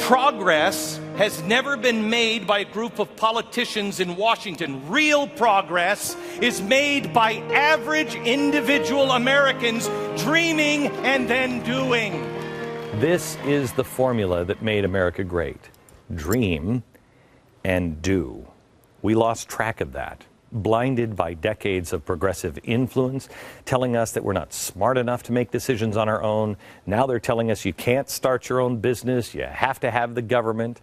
Progress has never been made by a group of politicians in Washington. Real progress is made by average individual Americans dreaming and then doing. This is the formula that made America great. Dream and do. We lost track of that, blinded by decades of progressive influence, telling us that we're not smart enough to make decisions on our own. Now they're telling us you can't start your own business, you have to have the government.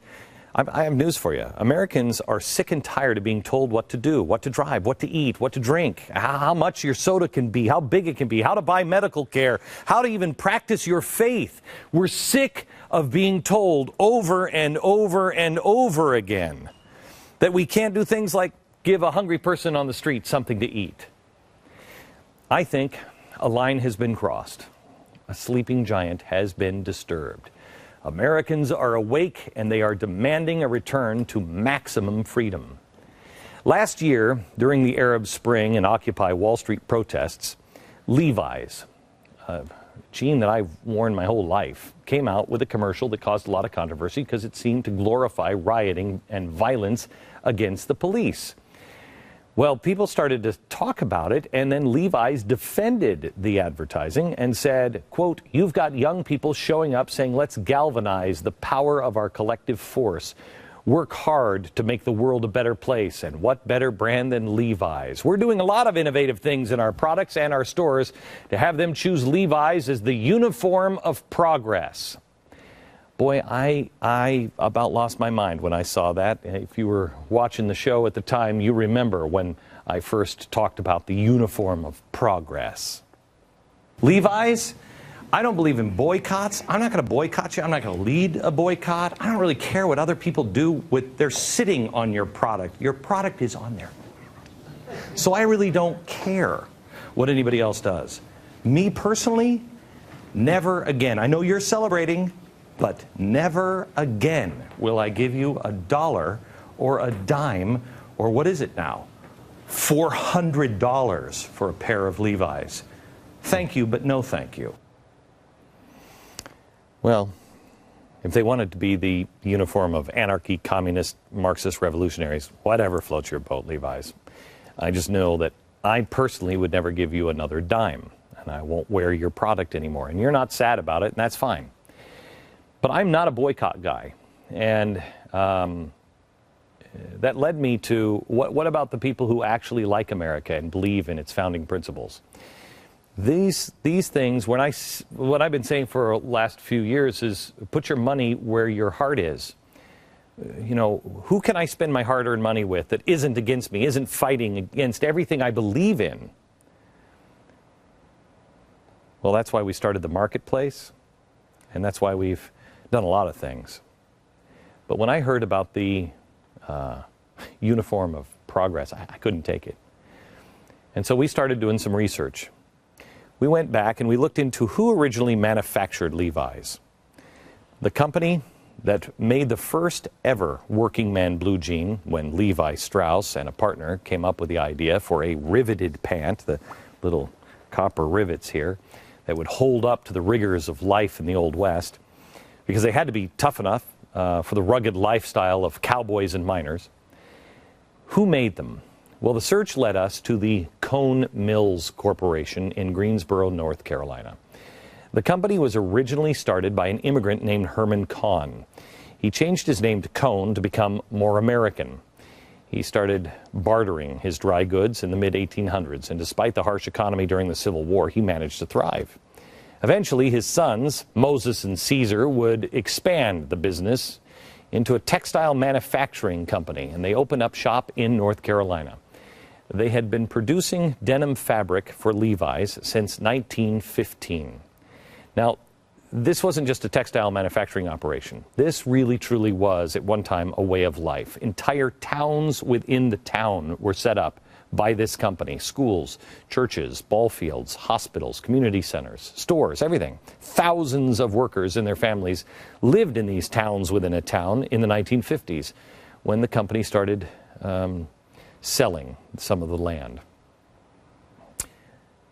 I have news for you. Americans are sick and tired of being told what to do, what to drive, what to eat, what to drink, how much your soda can be, how big it can be, how to buy medical care, how to even practice your faith. We're sick of being told over and over and over again that we can't do things like give a hungry person on the street something to eat. I think a line has been crossed. A sleeping giant has been disturbed. Americans are awake and they are demanding a return to maximum freedom. Last year, during the Arab Spring and Occupy Wall Street protests, Levi's, a jean that I've worn my whole life, came out with a commercial that caused a lot of controversy because it seemed to glorify rioting and violence against the police. Well, people started to talk about it, and then Levi's defended the advertising and said, quote, "You've got young people showing up saying, let's galvanize the power of our collective force. Work hard to make the world a better place. And what better brand than Levi's? We're doing a lot of innovative things in our products and our stores to have them choose Levi's as the uniform of progress." Boy, I about lost my mind when I saw that. If you were watching the show at the time, you remember when I first talked about the uniform of progress. Levi's, I don't believe in boycotts. I'm not going to boycott you. I'm not going to lead a boycott. I don't really care what other people do with, they're sitting on your product. Your product is on there. So I really don't care what anybody else does. Me personally, never again. I know you're celebrating, but never again will I give you $1 or a dime, or what is it now? $400 for a pair of Levi's. Thank you, but no thank you. Well, if they wanted to be the uniform of anarchy, communist, Marxist revolutionaries, whatever floats your boat, Levi's. I just know that I personally would never give you another dime, and I won't wear your product anymore. And you're not sad about it, and that's fine. But I'm not a boycott guy, and that led me to what about the people who actually like America and believe in its founding principles? These things, what I've been saying for the last few years is put your money where your heart is. You know, who can I spend my hard-earned money with that isn't against me, isn't fighting against everything I believe in? Well, that's why we started the marketplace, and that's why we've done a lot of things. But when I heard about the uniform of progress, I couldn't take it. And so we started doing some research. We went back and we looked into who originally manufactured Levi's. The company that made the first ever working man blue jean, when Levi Strauss and a partner came up with the idea for a riveted pant, the little copper rivets here, that would hold up to the rigors of life in the Old West, because they had to be tough enough for the rugged lifestyle of cowboys and miners. Who made them? Well, the search led us to the Cone Mills Corporation in Greensboro, North Carolina. The company was originally started by an immigrant named Herman Kahn. He changed his name to Cone to become more American. He started bartering his dry goods in the mid-1800s, and despite the harsh economy during the Civil War, he managed to thrive. Eventually, his sons, Moses and Caesar, would expand the business into a textile manufacturing company, and they opened up shop in North Carolina. They had been producing denim fabric for Levi's since 1915. Now, this wasn't just a textile manufacturing operation. This really, truly was, at one time, a way of life. Entire towns within the town were set up by this company. Schools, churches, ball fields, hospitals, community centers, stores, everything. Thousands of workers and their families lived in these towns within a town in the 1950s when the company started selling some of the land.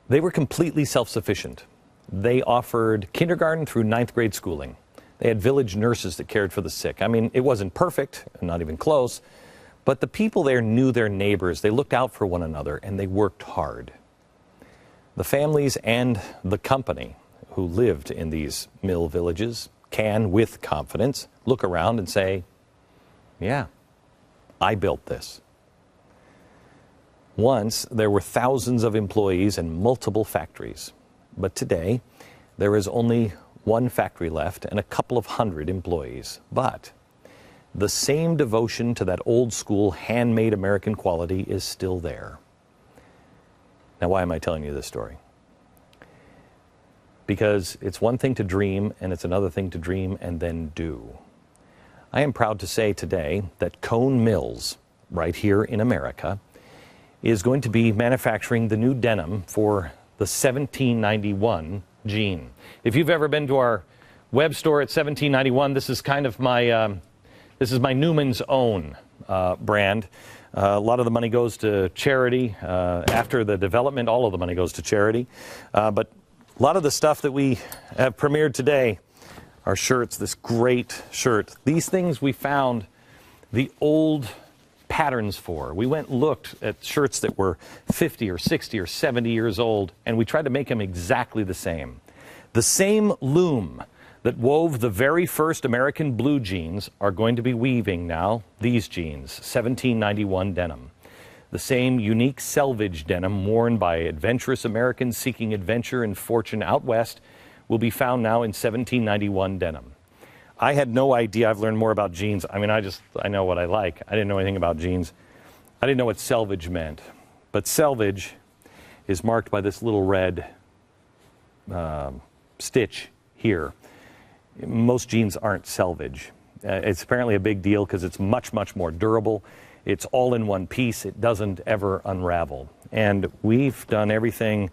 They were completely self-sufficient. They offered kindergarten through 9th grade schooling. They had village nurses that cared for the sick. I mean, it wasn't perfect, not even close, but the people there knew their neighbors. They looked out for one another, and they worked hard. The families and the company who lived in these mill villages can, with confidence, look around and say, yeah, I built this. Once, there were thousands of employees and multiple factories. But today, there is only one factory left and a couple of hundred employees. But the same devotion to that old school handmade American quality is still there. Now, why am I telling you this story? Because it's one thing to dream, and it's another thing to dream and then do. I am proud to say today that Cone Mills, right here in America, is going to be manufacturing the new denim for the 1791 jean. If you've ever been to our web store at 1791, this is kind of my Newman's Own brand. A lot of the money goes to charity. After the development, all of the money goes to charity. But a lot of the stuff that we have premiered today are shirts, this great shirt. These things we found the old patterns for. We went and looked at shirts that were 50 or 60 or 70 years old, and we tried to make them exactly the same. The same loom that wove the very first American blue jeans are going to be weaving now these jeans, 1791 denim. The same unique selvage denim worn by adventurous Americans seeking adventure and fortune out west will be found now in 1791 denim. I had no idea. I've learned more about jeans. I mean, I know what I like. I didn't know anything about jeans. I didn't know what selvage meant. But selvage is marked by this little red stitch here. Most jeans aren't selvage. It's apparently a big deal because it's much, much more durable. It's all in one piece. It doesn't ever unravel. And we've done everything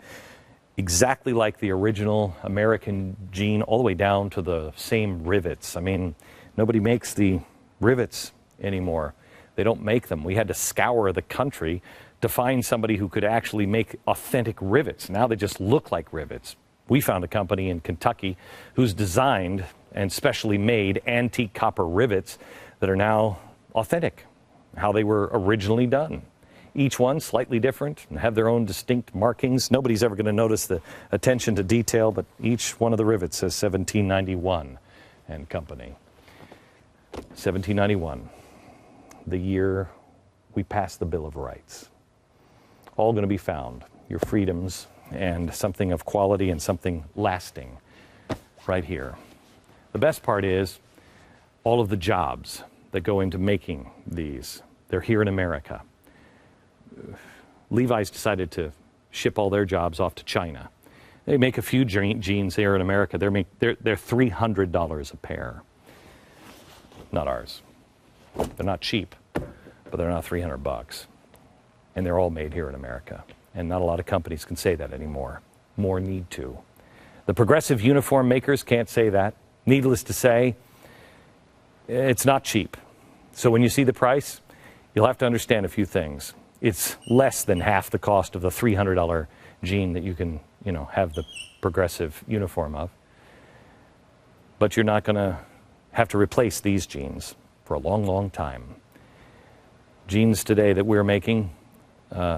exactly like the original American jean, all the way down to the same rivets. I mean, nobody makes the rivets anymore. They don't make them. We had to scour the country to find somebody who could actually make authentic rivets. Now they just look like rivets. We found a company in Kentucky who's designed and specially made antique copper rivets that are now authentic, how they were originally done. Each one slightly different and have their own distinct markings. Nobody's ever going to notice the attention to detail, but each one of the rivets says 1791 and Company. 1791, the year we passed the Bill of Rights. All going to be found, your freedoms and something of quality and something lasting right here. The best part is all of the jobs that go into making these. They're here in America. Levi's decided to ship all their jobs off to China. They make a few jeans here in America. They're $300 a pair. Not ours. They're not cheap, but they're not $300. And they're all made here in America. And not a lot of companies can say that anymore. More need to. The progressive uniform makers can't say that. Needless to say, it's not cheap. So when you see the price, you'll have to understand a few things. It's less than half the cost of the $300 jean that you can, have the progressive uniform of. But you're not going to have to replace these jeans for a long, long time. Jeans today that we're making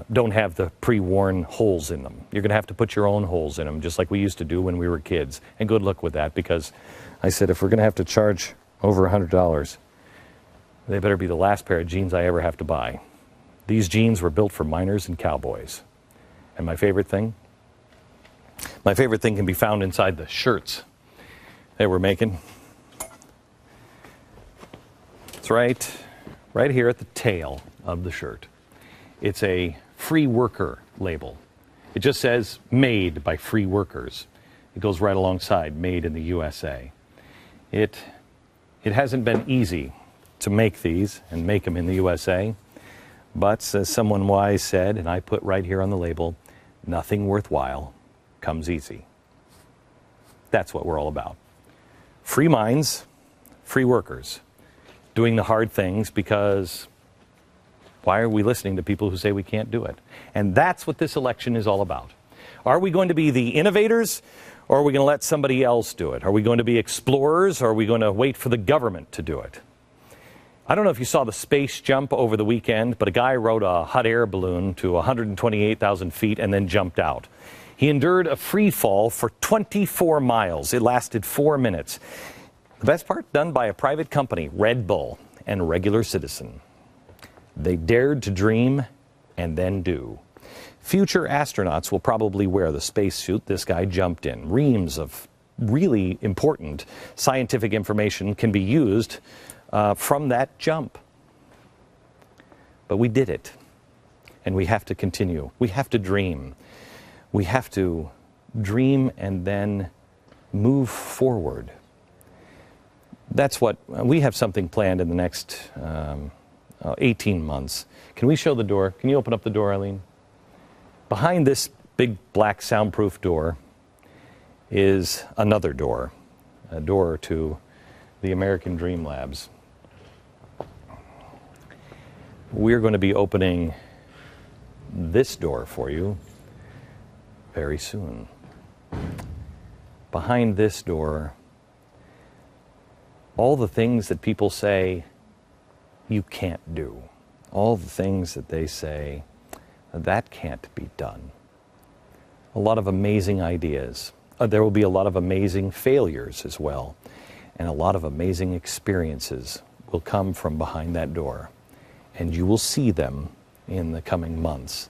don't have the pre-worn holes in them. You're going to have to put your own holes in them, just like we used to do when we were kids. And good luck with that, because I said if we're going to have to charge over $100, they better be the last pair of jeans I ever have to buy. These jeans were built for miners and cowboys. And my favorite thing can be found inside the shirts that we're making. It's right here at the tail of the shirt. It's a free worker label. It just says made by free workers. It goes right alongside made in the USA. It hasn't been easy to make these and make them in the USA. But as someone wise said, and I put right here on the label, nothing worthwhile comes easy. That's what we're all about. Free minds, free workers, doing the hard things, because why are we listening to people who say we can't do it? And that's what this election is all about. Are we going to be the innovators, Or are we going to let somebody else do it? Are we going to be explorers, or are we going to wait for the government to do it? I don't know if you saw the space jump over the weekend, but a guy rode a hot air balloon to 128,000 feet and then jumped out. He endured a free fall for 24 miles. It lasted 4 minutes. The best part, done by a private company, Red Bull, and a regular citizen. They dared to dream and then do. Future astronauts will probably wear the spacesuit this guy jumped in. Reams of really important scientific information can be used from that jump. But we did it, and we have to continue. We have to dream. We have to dream and then move forward. That's what we have something planned in the next 18 months. Can we show the door? Can you open up the door, Eileen? Behind this big black soundproof door is another door, a door to the American Dream Labs. We're going to be opening this door for you very soon. Behind this door, all the things that people say you can't do, all the things that they say that can't be done. A lot of amazing ideas. There will be a lot of amazing failures as well, and a lot of amazing experiences will come from behind that door. And you will see them in the coming months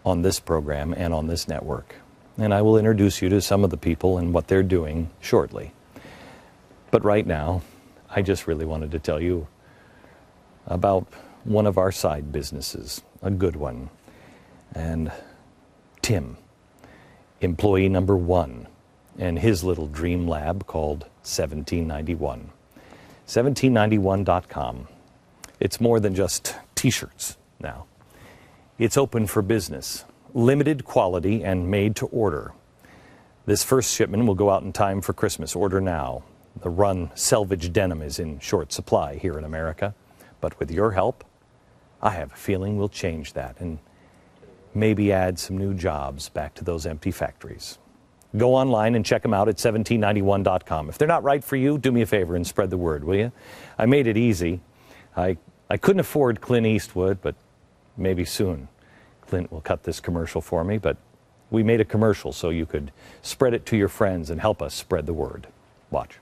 on this program and on this network. And I will introduce you to some of the people and what they're doing shortly. But right now, I just really wanted to tell you about one of our side businesses, a good one. And Tim, employee number 1, and his little dream lab called 1791. 1791.com. It's more than just t-shirts now. It's open for business, limited quality and made to order. This first shipment will go out in time for Christmas. Order now. The run selvage denim is in short supply here in America, but with your help, I have a feeling we'll change that and maybe add some new jobs back to those empty factories. Go online and check them out at 1791.com. If they're not right for you, do me a favor and spread the word, will you? I made it easy. I couldn't afford Clint Eastwood, but maybe soon Clint will cut this commercial for me. But we made a commercial so you could spread it to your friends and help us spread the word. Watch.